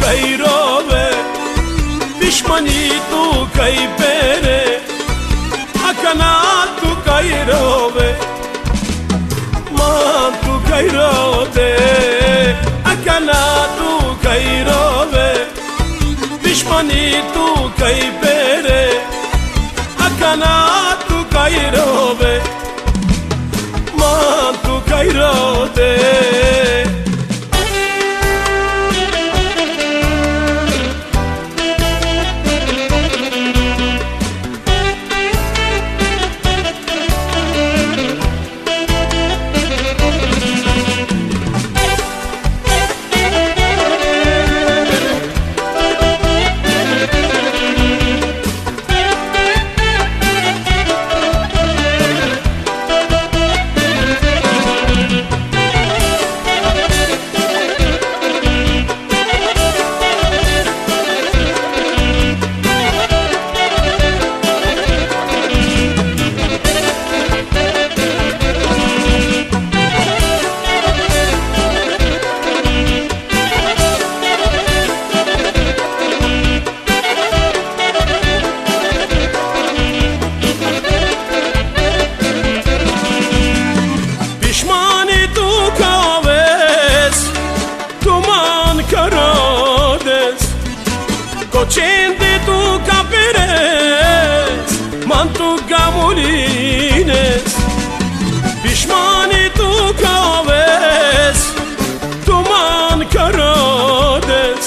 kaj rove, pishmani tu kaj pere, a kanatu kaj rove, man tu kaj rode, a kanatu kaj rove, pishmani tu kaj pere, a kanatu kaj rove, man tu kaj rode. Cocente tu caperes, mantu gamulines, pishmani tu caves, tu man carodes.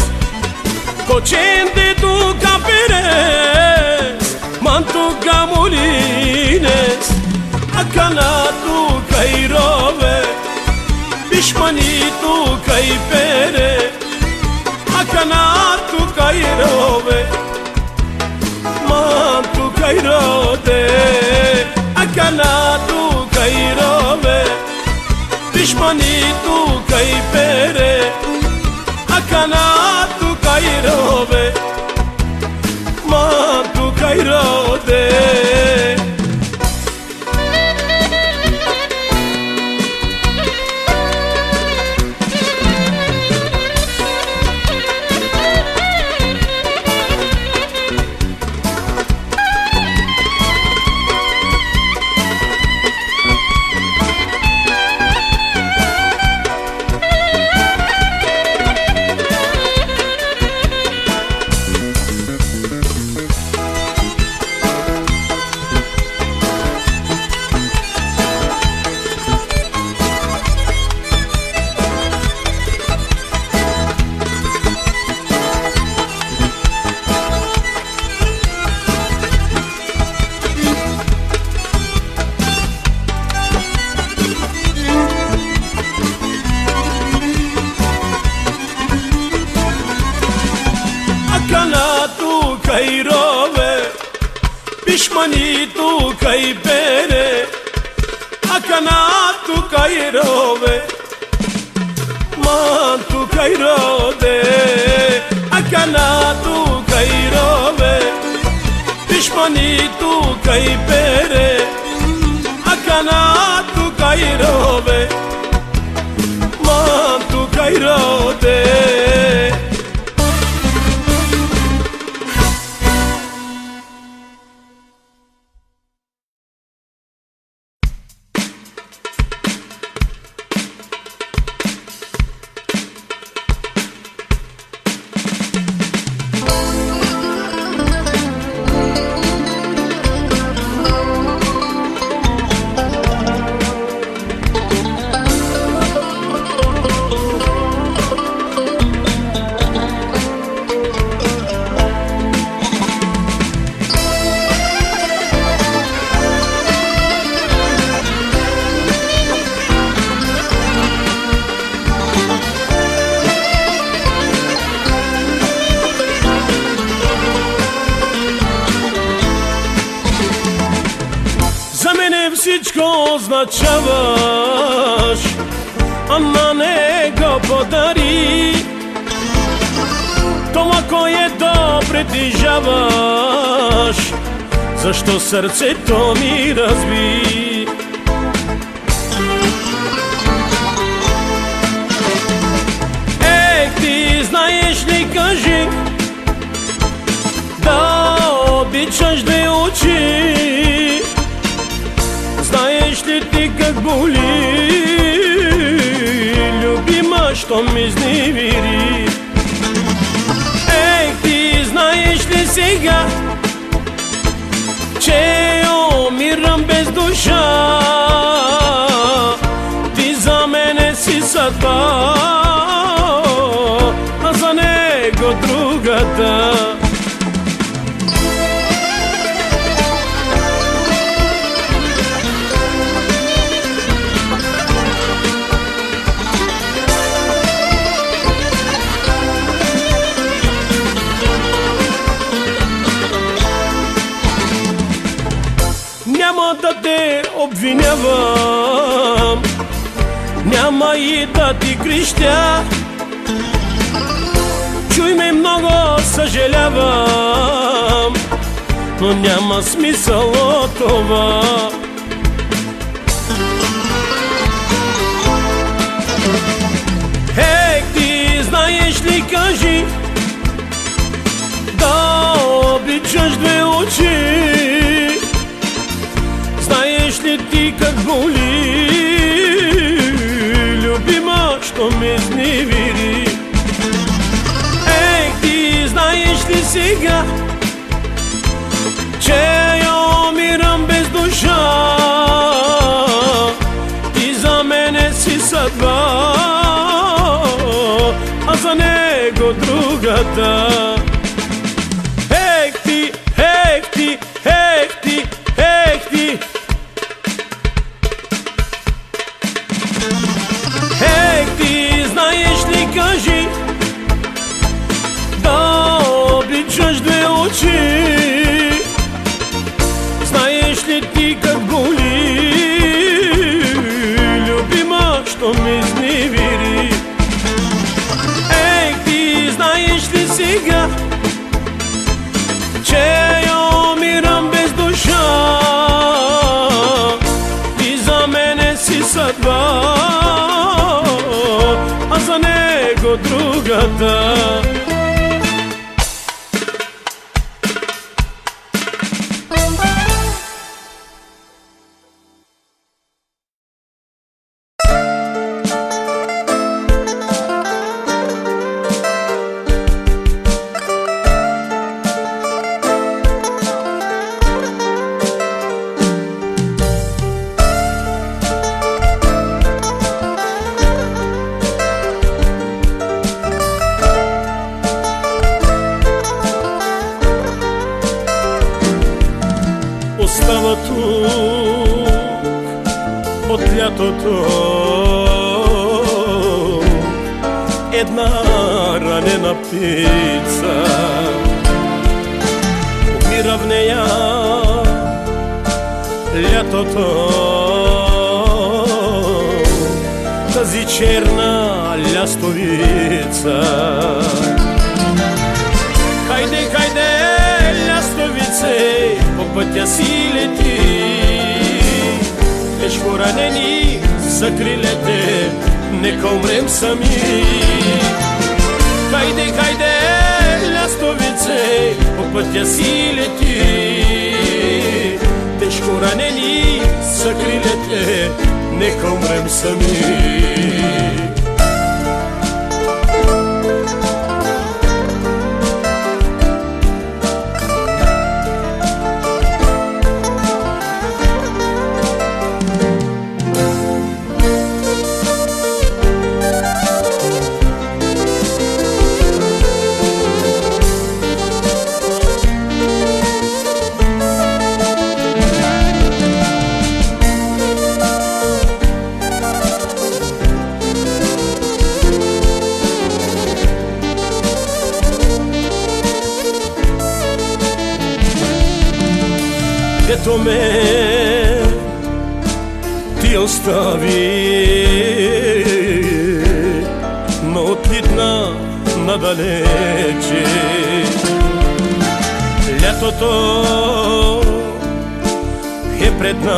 Cocente tu caperes, mantu gamulines, akana tu cairove, pishmani tu caipere, akana tu cairove, man tu cairode, akana tu cairove, pishmani tu caipere, akana tu cairove, man tu cairode. Pishmani tu kaj pere, akana tu kaj rove, man tu kaj rode, akana tu kaj rove, pishmani tu kaj pere, akana tu kaj rove, man tu kaj rode. Всичко означаваш, а на него подари това, което притежаваш. Защо сърцето ми разби? Ех, ти знаеш ли, кажи боли, любима, що ме изневери. Ей, ти знаеш ли сега, че умирам без душа? Ти за мене си съдба, а за него другата. Няма да те обвинявам, няма и да ти крещя. Чуй ме, много съжалявам, но няма смисъл от това. Ей, ти знаеш ли, кажи, да обичаш две очи? Знаеш ли ти как боли, любима, що ме изневери? Ей, ти знаеш ли сега, че умирам без душа? Ти за мене си съдба, а за него другата. Ех ти, ех ти, ех ти, ех ти. Ех ти, знаеш ли, кажи, да обичаш две очи? Знаеш ли ти как боли, любима, що ме изневери? Ех ти, знаеш ли сега, че умирам без душа? Ти за мене си съдба, а за него другата. Остава тук от лятото една ранена птица. Умира в нея лятото, тази черна лястовица. Хайде, хайде, лястовице, по пътя си лети. Тежко ранени са крилете, нека умрем сами. Хайде, хайде, лястовице, по пътя си лети. Тежко ранени са крилете, нека умрем сами. Дето ме ти остави, но отлитна надалече. Лятото е пред нас,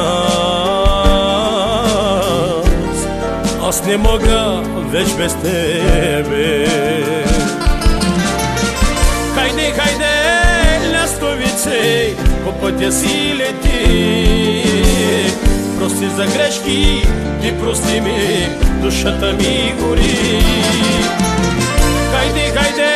аз не мога вече без тебе. Хайде, хайде, лястовице, по пътя си лети. Прости за грешки, ти прости ми, душата ми гори. Хайде, хайде,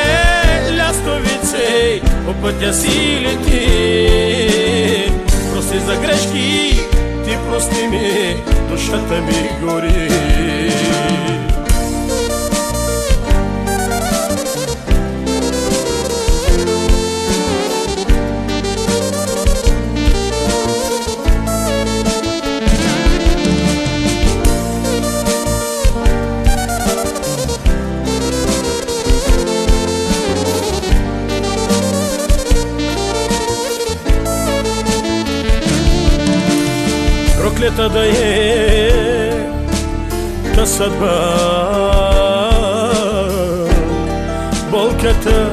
лястовице, по пътя си лети. Прости за грешки, ти прости ми, душата ми гори. Проклета да е та съдба, болката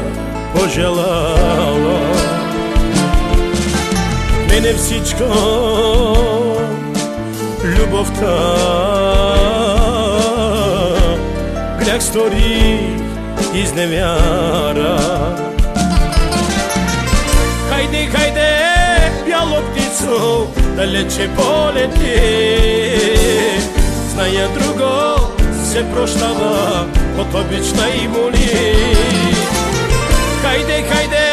пожелала. Мене всичко, любовта, грях стори, изневяра. Хайде, хайде, бяло птицо, далече полети. Зная друго се прощава от обична и моли. Хайде, хайде,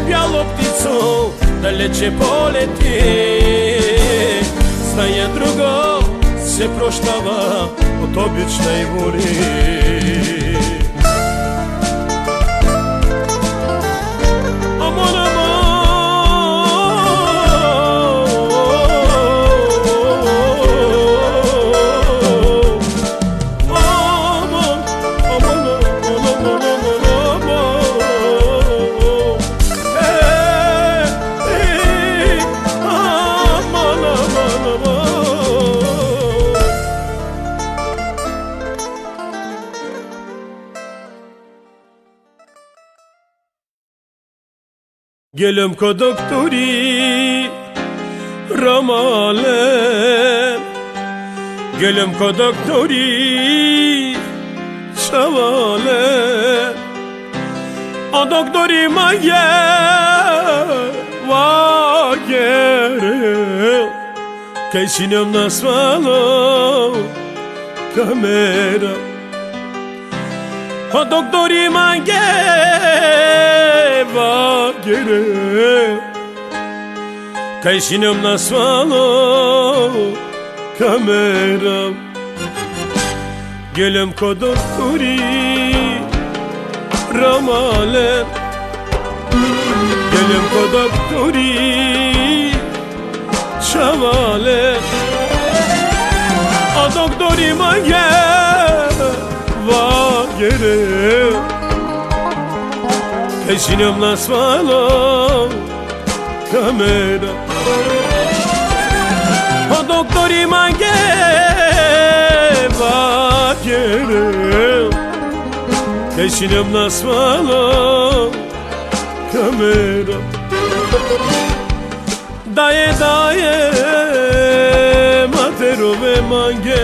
бяло птицо, далече полети. Зная друго се прощава от обична и моли. Gelem ko doktori Ramalen, gelem ko doktori Şavalen. O doktori mage vagere, Kajsinem nasvalo kamera. O doktori mage vagere, Kajsinem nasvalo kamera. Gelem ko doktori Ramalen, gelem ko doktori Şavalen. O doktori mage vagere, Kajsinem nasvalo kamera. O doktori mage vagere, Kajsinem nasvalo kamera. Daje, daje, materove mange.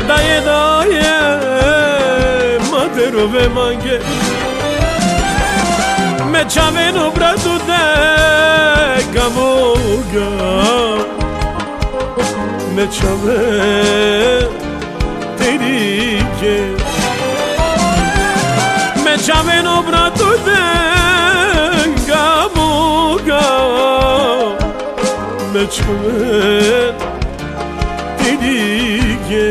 Daje, daje, materove mange. Me čavenu bratu de gamoga, me čaven terike. Me čavenu bratu de gamoga, me čaven terike.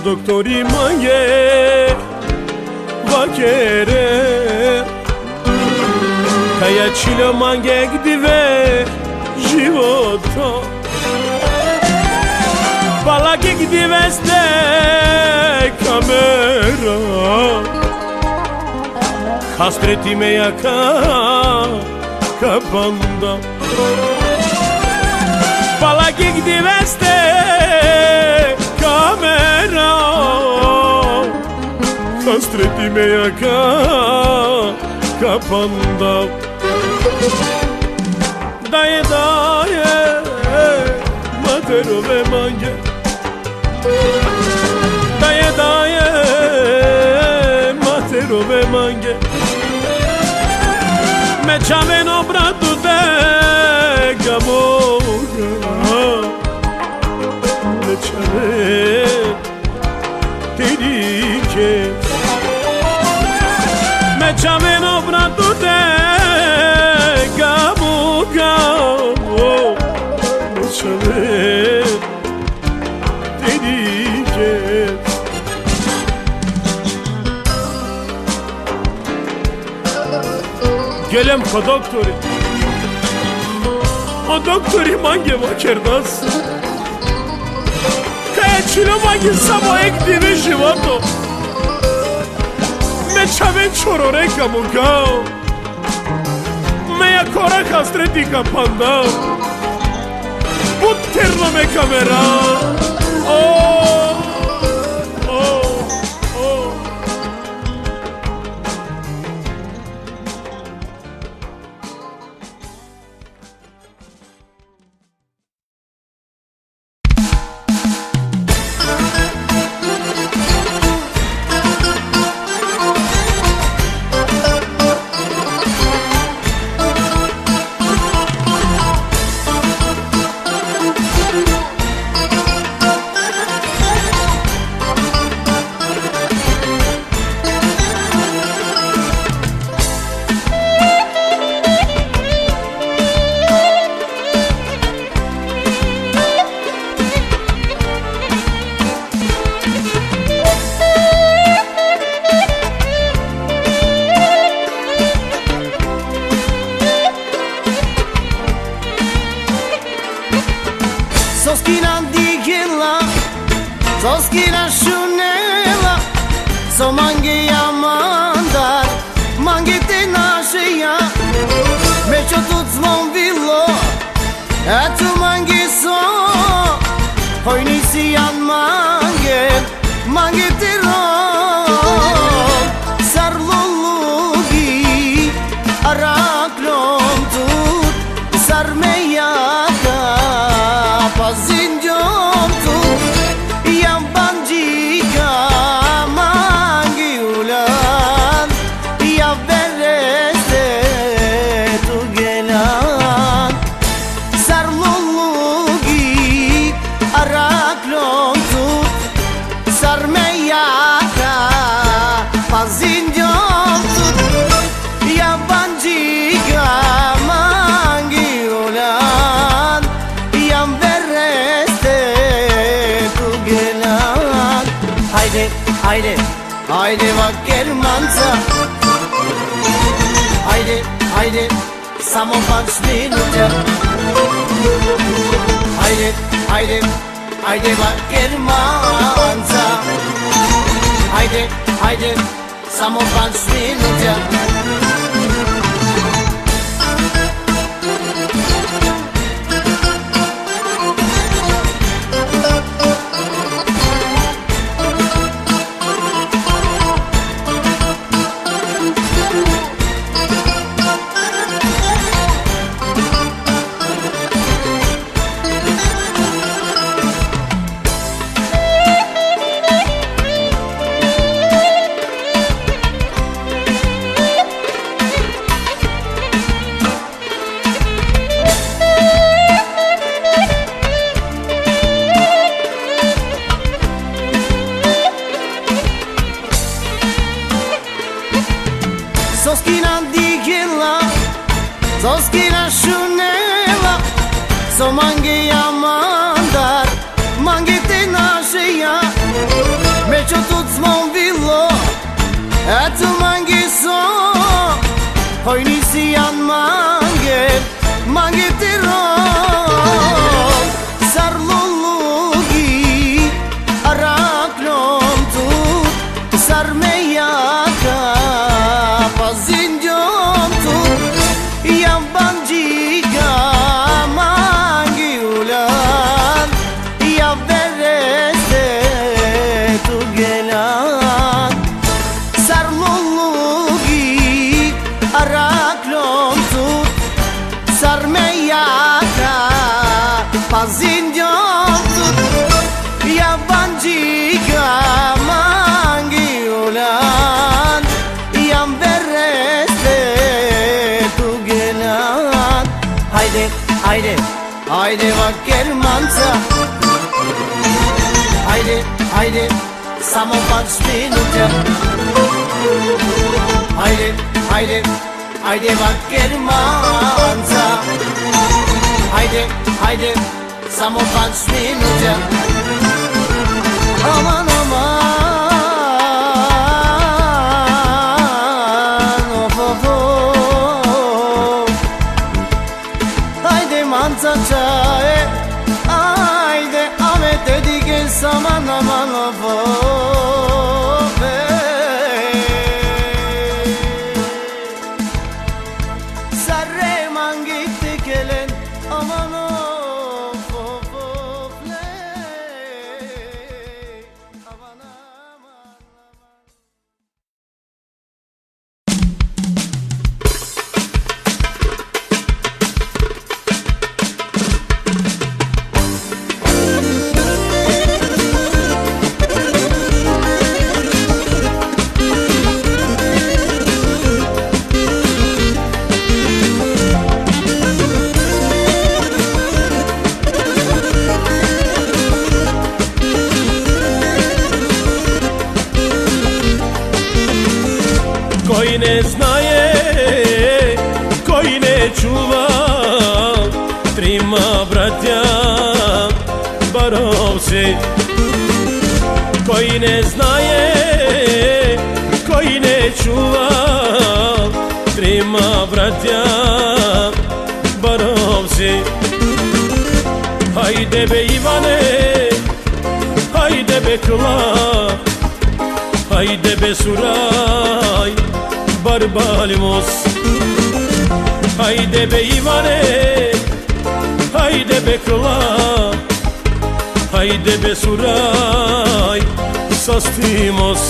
Doktori mange vakere, Kaya čile mange gdive života. Pala gdive ste kamera Hasretime yaka kapanda Fala que diveste kamera Hasretime yaka kapanda Daye daye matero ve mange Daye daye matero ve mange Me čave no bratu te gamoga Me čave ti dike Me čave no bratu te gamoga Me čave ti dike Gelem ko doktori O doktori mange vakerdas Kaya čilo mange samo ek dine životo Me čave čorore kamu kao Me ja korak hasreti kapanda Butterno me kamera Soskina digela, soskina shunela So mange ja mandar, mange te naše ja Me čo tu zvon bilo, eto mange so Hoj nisi jan mange, mange te rom Sarlo lugi, araklom tut Sar me jaka Pazinjom tu Jam bandika mangi ulan Ja vereste tu gelan Sarlulugi araklom tu Sarmeyaka Pazinjom tu Ja bandika mangi ulan Jam vereste tu gelan Haydi, haydi, haydi vaker manca Haydi, haydi, samo pančninuća Haydi, haydi, haydi vaker manca Haydi, haydi, samo pančninuća haydi, haydi bak Germanca. Haydi, haydi, samovar svinunca. Haydi, haydi, haydi bak Germanca. Haydi, haydi, samovar svinunca. Aman aman, of of of. Haydi manzacae, haydi Ahmet dedik saman aman of of. Sarreman gitti gelen aman of of of ley. Aman aman aman. Koji ne znaje, koji ne čuva, trima bratja barovci. Koji ne znaje, koji ne čuva, trima bratja barovci. Hajde be Ivane, hajde be Kla, hajde be Suraj, barbalimos. Hajde be Ivane, hajde be Kla, hajde be Suraj, sastimos.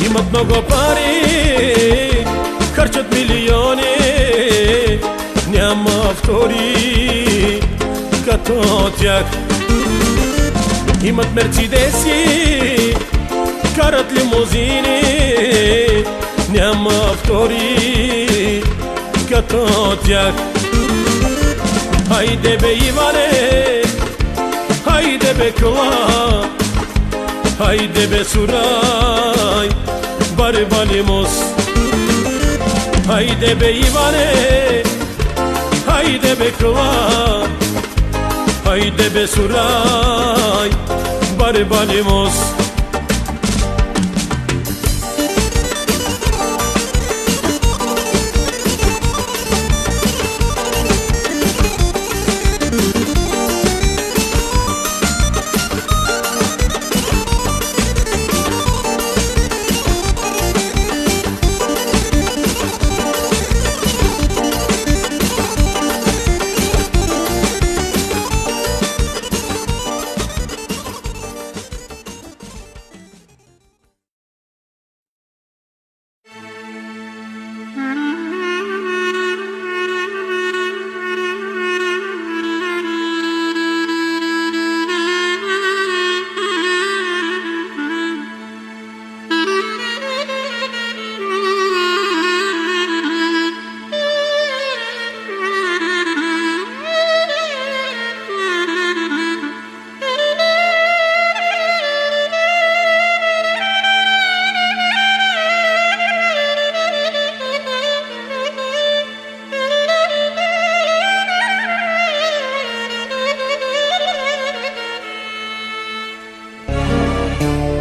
Imat mnogo pari, harčat milioni, няма втори като тях. Имат мерцедеси, карат лимузини, няма втори като тях. Хайде бе Иване, хайде бе Кла, hayde be Suray, barbalimos. Hayde be Ivane, hayde be Kla, hayde be Suray, barbalimos.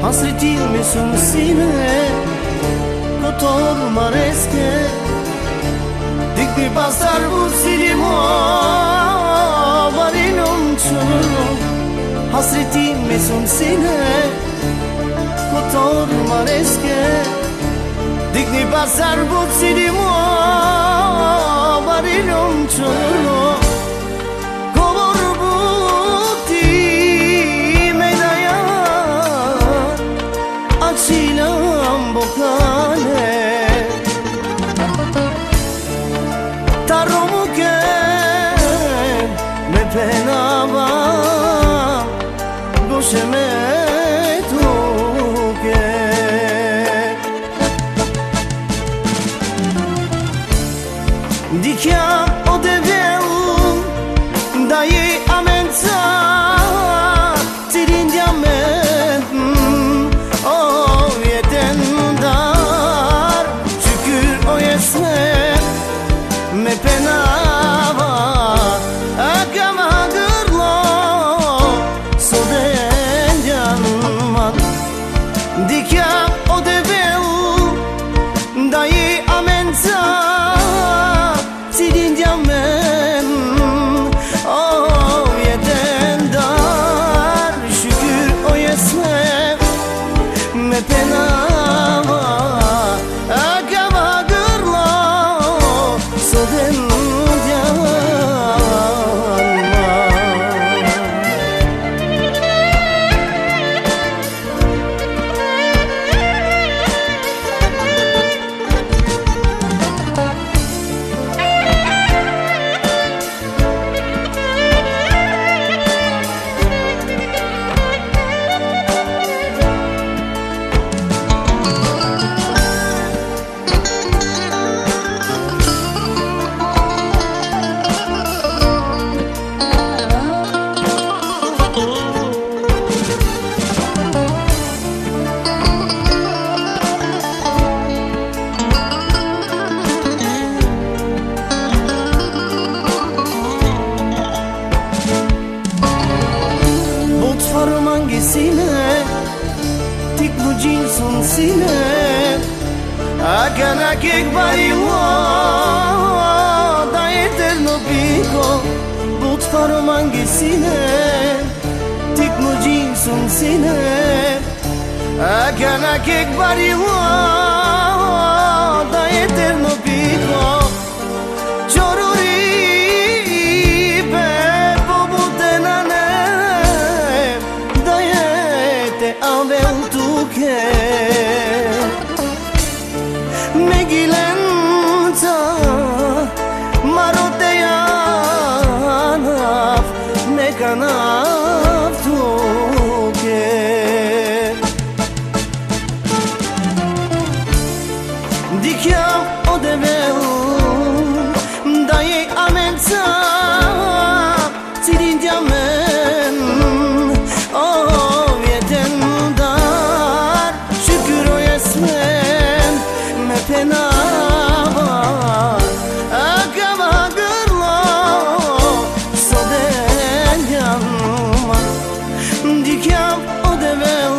Hasretimi sine kotor mareske Dikti pasar bu silimo varinum çunu Hasretimi sine kotor mareske Dikti pasar bu silimo varinum çunu silam bocane Taromu che me penava Goše me tuke Dikja ode velu Da je amenca Cilin diamen O vjeten dar Şükür o yesme Me penava Akama grlo Soden janman Dikja ode velu Da je amenca Cilin diamen O vjeten dar Şükür o yesme Me penava Akama grlo Soden janman Sine, tik nu ginsun sine, agana kek barilo, da eterno pico, but faro mangi sine, tik nu ginsun sine, agana kek barilo, da eterno pico, choruri pe pobutenane. Avem tuke Megilenta Maroteyanaf Mekanaf tuke Dikjam odeveu Daje amenca Cilin diamen penava Akama grlo Soden janman Dikjam odeveu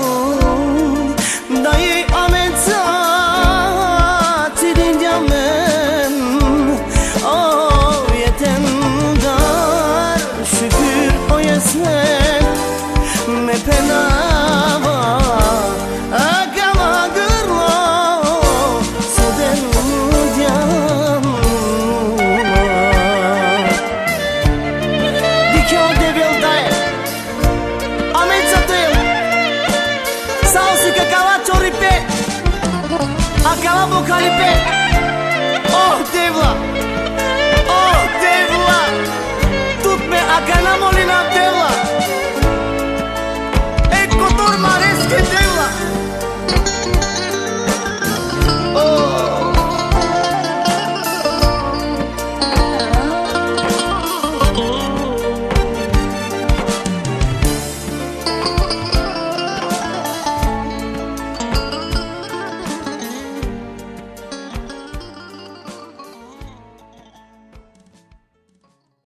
Da je amenca Cilin diamen O vjeten dar Şükür o yesmen Me penava Akama grlo Acaba vocalipe Oh devla Oh devla Tut me akana molina devla